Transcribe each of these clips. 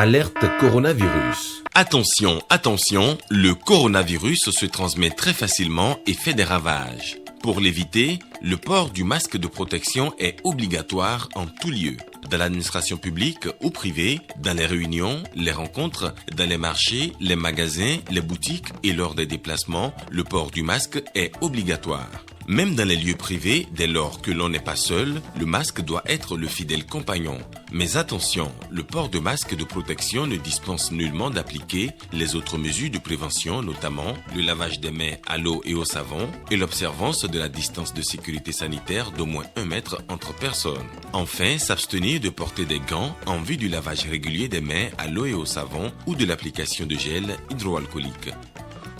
Alerte coronavirus. Attention, attention, le coronavirus se transmet très facilement et fait des ravages. Pour l'éviter, le port du masque de protection est obligatoire en tout lieu. Dans l'administration publique ou privée, dans les réunions, les rencontres, dans les marchés, les magasins, les boutiques et lors des déplacements, le port du masque est obligatoire. Même dans les lieux privés, dès lors que l'on n'est pas seul, le masque doit être le fidèle compagnon. Mais attention, le port de masque de protection ne dispense nullement d'appliquer les autres mesures de prévention, notamment le lavage des mains à l'eau et au savon et l'observance de la distance de sécurité sanitaire d'au moins 1 mètre entre personnes. Enfin, s'abstenir de porter des gants en vue du lavage régulier des mains à l'eau et au savon ou de l'application de gel hydroalcoolique.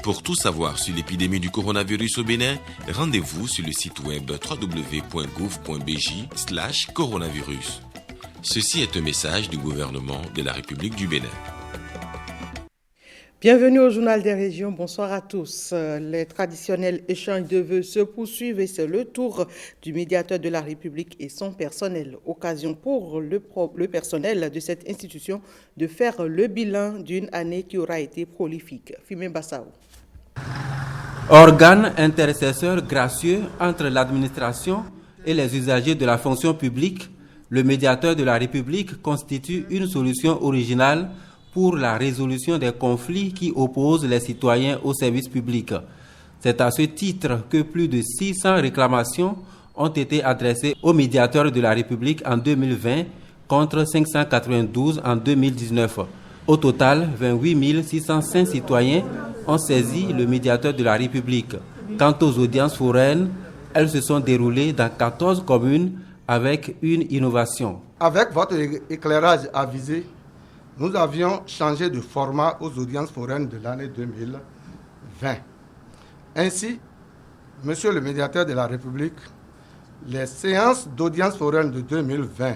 Pour tout savoir sur l'épidémie du coronavirus au Bénin, rendez-vous sur le site web www.gouv.bj/coronavirus. Ceci est un message du gouvernement de la République du Bénin. Bienvenue au Journal des Régions, bonsoir à tous. Les traditionnels échanges de vœux se poursuivent et c'est le tour du médiateur de la République et son personnel. Occasion pour le personnel de cette institution de faire le bilan d'une année qui aura été prolifique. Fimé Bassao. Organe intercesseur gracieux entre l'administration et les usagers de la fonction publique, le médiateur de la République constitue une solution originale pour la résolution des conflits qui opposent les citoyens au service public. C'est à ce titre que plus de 600 réclamations ont été adressées au médiateur de la République en 2020 contre 592 en 2019. Au total, 28 605 citoyens ont saisi le médiateur de la République. Quant aux audiences foraines, elles se sont déroulées dans 14 communes avec une innovation. Avec votre éclairage avisé, nous avions changé de format aux audiences foraines de l'année 2020. Ainsi, Monsieur le médiateur de la République, les séances d'audience foraine de 2020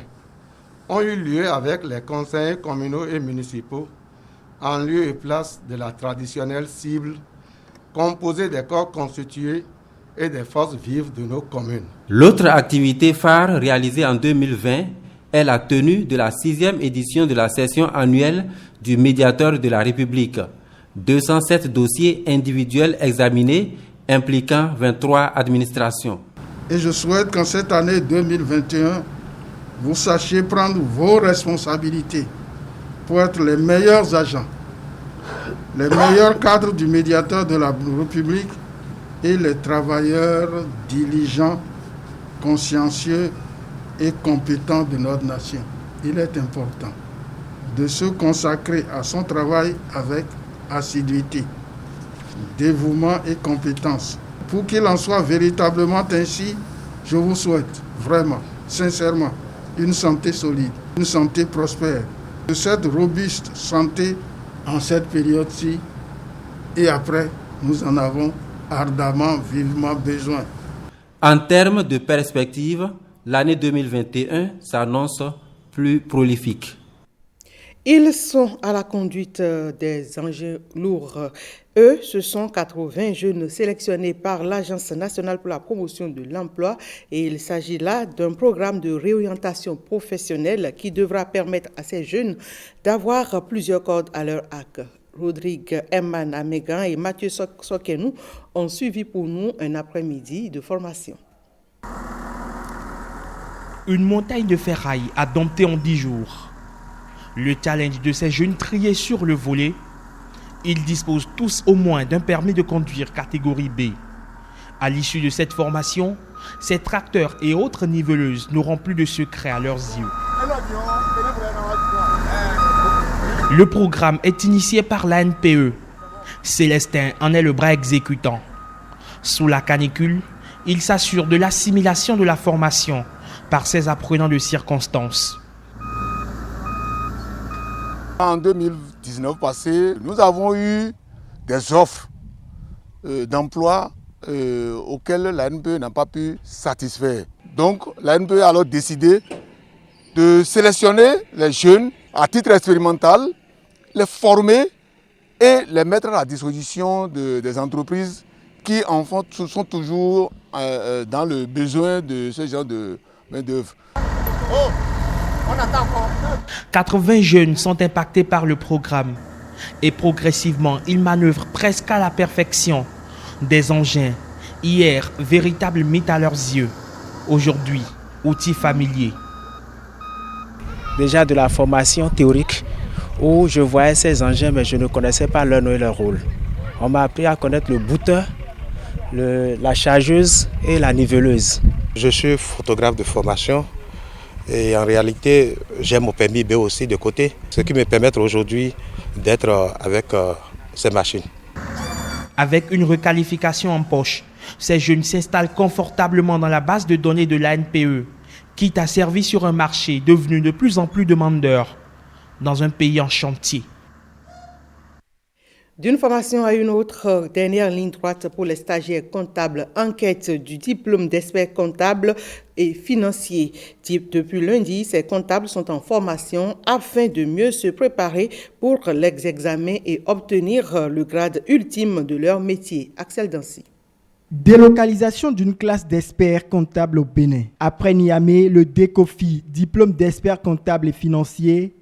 ont eu lieu avec les conseillers communaux et municipaux en lieu et place de la traditionnelle cible composée des corps constitués et des forces vives de nos communes. L'autre activité phare réalisée en 2020 est la tenue de la 6e édition de la session annuelle du médiateur de la République. 207 dossiers individuels examinés impliquant 23 administrations. Et je souhaite qu'en cette année 2021, vous sachiez prendre vos responsabilités pour être les meilleurs agents, les meilleurs cadres du médiateur de la République et les travailleurs diligents, consciencieux et compétents de notre nation. Il est important de se consacrer à son travail avec assiduité, dévouement et compétence. Pour qu'il en soit véritablement ainsi, je vous souhaite vraiment, sincèrement, une santé solide, une santé prospère. De cette robuste santé en cette période-ci et après, nous en avons ardemment, vivement besoin. En termes de perspective, l'année 2021 s'annonce plus prolifique. Ils sont à la conduite des engins lourds. Eux, ce sont 80 jeunes sélectionnés par l'Agence nationale pour la promotion de l'emploi et il s'agit là d'un programme de réorientation professionnelle qui devra permettre à ces jeunes d'avoir plusieurs cordes à leur arc. Rodrigue Emman Amégan et Mathieu Sokenou ont suivi pour nous un après-midi de formation. Une montagne de ferraille à dompter en 10 jours. Le challenge de ces jeunes triés sur le volet, ils disposent tous au moins d'un permis de conduire catégorie B. À l'issue de cette formation, ces tracteurs et autres niveleuses n'auront plus de secret à leurs yeux. Le programme est initié par l'ANPE. Célestin en est le bras exécutant. Sous la canicule, il s'assure de l'assimilation de la formation par ses apprenants de circonstances. En 2019 passé, nous avons eu des offres d'emploi auxquelles l'ANPE n'a pas pu satisfaire. Donc l'ANPE a alors décidé de sélectionner les jeunes à titre expérimental, les former et les mettre à la disposition des entreprises qui en font, sont toujours dans le besoin de ce genre de main-d'œuvre. 80 jeunes sont impactés par le programme et progressivement, ils manœuvrent presque à la perfection. Des engins, hier, véritables mythes à leurs yeux, aujourd'hui, outils familiers. Déjà de la formation théorique où je voyais ces engins mais je ne connaissais pas leur nom et leur rôle. On m'a appris à connaître le booter, la chargeuse et la niveleuse. Je suis photographe de formation et en réalité j'ai mon permis B aussi de côté, ce qui me permet aujourd'hui d'être avec ces machines. Avec une requalification en poche, ces jeunes s'installent confortablement dans la base de données de l'ANPE, quitte à servir sur un marché devenu de plus en plus demandeur dans un pays en chantier. D'une formation à une autre, dernière ligne droite pour les stagiaires comptables en quête du diplôme d'expert comptable et financier. Depuis lundi, ces comptables sont en formation afin de mieux se préparer pour les examens et obtenir le grade ultime de leur métier. Axel Dancy. Délocalisation d'une classe d'experts comptables au Bénin. Après Niamey, le DECOFI, diplôme d'expert comptable et financier,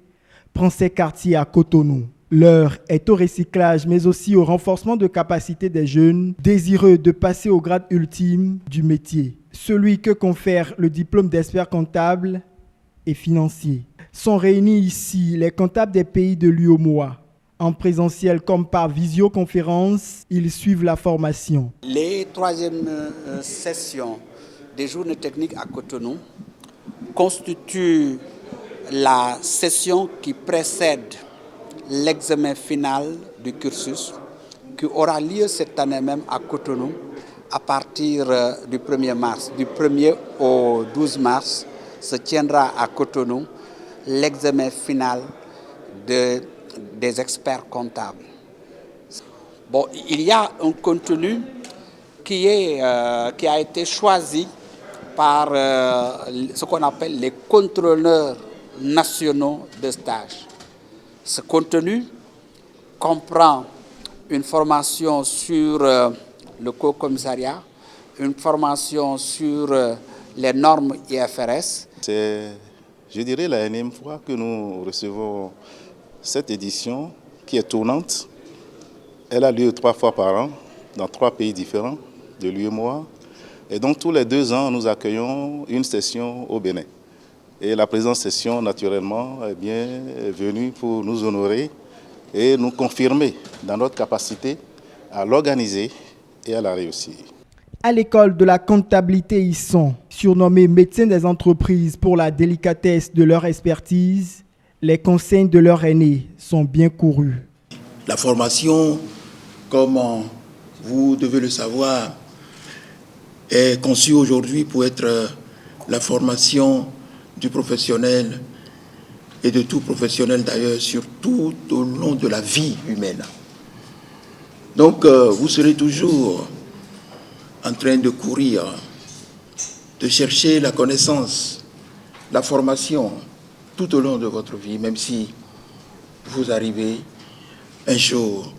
prend ses quartiers à Cotonou. L'heure est au recyclage, mais aussi au renforcement de capacités des jeunes désireux de passer au grade ultime du métier, celui que confère le diplôme d'expert comptable et financier. Sont réunis ici les comptables des pays de l'UOMOA. En présentiel comme par visioconférence, ils suivent la formation. Les troisièmes sessions des journées techniques à Cotonou constituent la session qui précède l'examen final du cursus qui aura lieu cette année même à Cotonou à partir du 1er mars. Du 1er au 12 mars se tiendra à Cotonou l'examen final des experts comptables. Bon, il y a un contenu qui a été choisi par ce qu'on appelle les contrôleurs nationaux de stage. Ce contenu comprend une formation sur le co-commissariat, une formation sur les normes IFRS. C'est, je dirais, la énième fois que nous recevons cette édition qui est tournante. Elle a lieu 3 fois par an dans 3 pays différents de l'UEMOA. Et donc tous les 2 ans, nous accueillons une session au Bénin. Et la présente session, naturellement, est venue pour nous honorer et nous confirmer dans notre capacité à l'organiser et à la réussir. À l'école de la comptabilité, ils sont surnommés médecins des entreprises pour la délicatesse de leur expertise. Les conseils de leurs aînés sont bien courus. La formation, comme vous devez le savoir, est conçue aujourd'hui pour être la formation du professionnel et de tout professionnel d'ailleurs, surtout au long de la vie humaine. Donc, vous serez toujours en train de courir, de chercher la connaissance, la formation tout au long de votre vie, même si vous arrivez un jour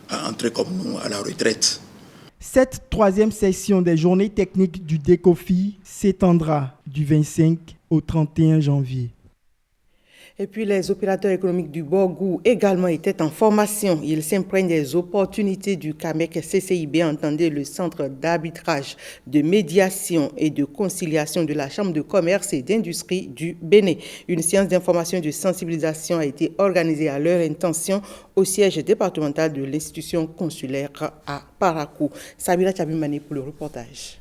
à entrer comme nous à la retraite. Cette 3e session des journées techniques du DECOFI s'étendra du 25 au 31 janvier. Et puis les opérateurs économiques du Borgou également étaient en formation. Ils s'imprègnent des opportunités du CAMEC CCIB, entendez le centre d'arbitrage, de médiation et de conciliation de la Chambre de commerce et d'industrie du Bénin. Une séance d'information et de sensibilisation a été organisée à leur intention au siège départemental de l'institution consulaire à Parakou. Sabira Tchabimane pour le reportage.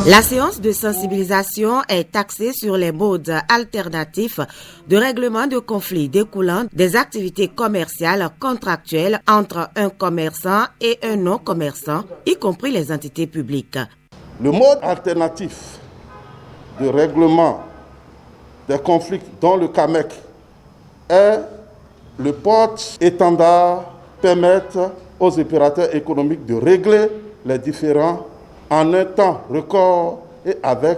La séance de sensibilisation est axée sur les modes alternatifs de règlement de conflits découlant des activités commerciales contractuelles entre un commerçant et un non-commerçant, y compris les entités publiques. Le mode alternatif de règlement des conflits dans le CAMEC est le porte-étendard permettre aux opérateurs économiques de régler les différends en un temps record et avec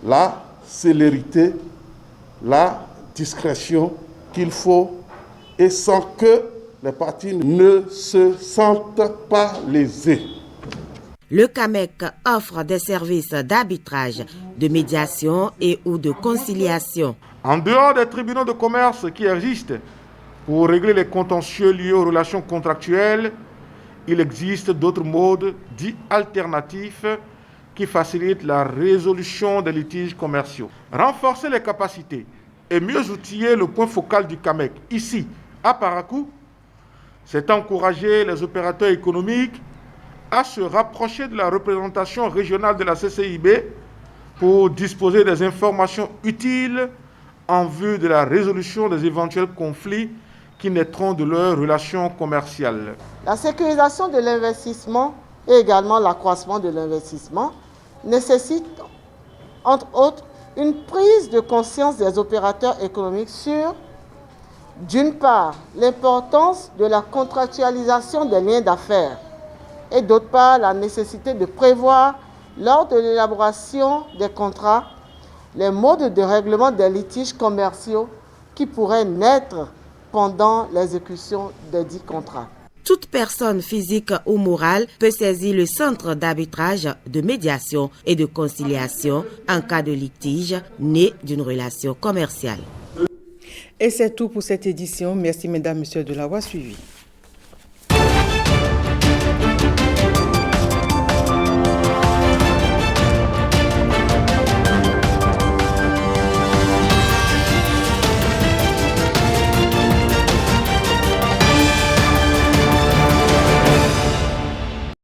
la célérité, la discrétion qu'il faut et sans que les parties ne se sentent pas lésées. Le CAMEC offre des services d'arbitrage, de médiation et ou de conciliation. En dehors des tribunaux de commerce qui existent pour régler les contentieux liés aux relations contractuelles, il existe d'autres modes dits alternatifs qui facilitent la résolution des litiges commerciaux. Renforcer les capacités et mieux outiller le point focal du CAMEC, ici, à Parakou, c'est encourager les opérateurs économiques à se rapprocher de la représentation régionale de la CCIB pour disposer des informations utiles en vue de la résolution des éventuels conflits qui naîtront de leurs relations commerciales. La sécurisation de l'investissement et également l'accroissement de l'investissement nécessitent, entre autres, une prise de conscience des opérateurs économiques sur, d'une part, l'importance de la contractualisation des liens d'affaires et d'autre part, la nécessité de prévoir, lors de l'élaboration des contrats, les modes de règlement des litiges commerciaux qui pourraient naître pendant l'exécution des dits contrats. Toute personne physique ou morale peut saisir le centre d'arbitrage, de médiation et de conciliation en cas de litige né d'une relation commerciale. Et c'est tout pour cette édition. Merci mesdames, messieurs de l'avoir suivi.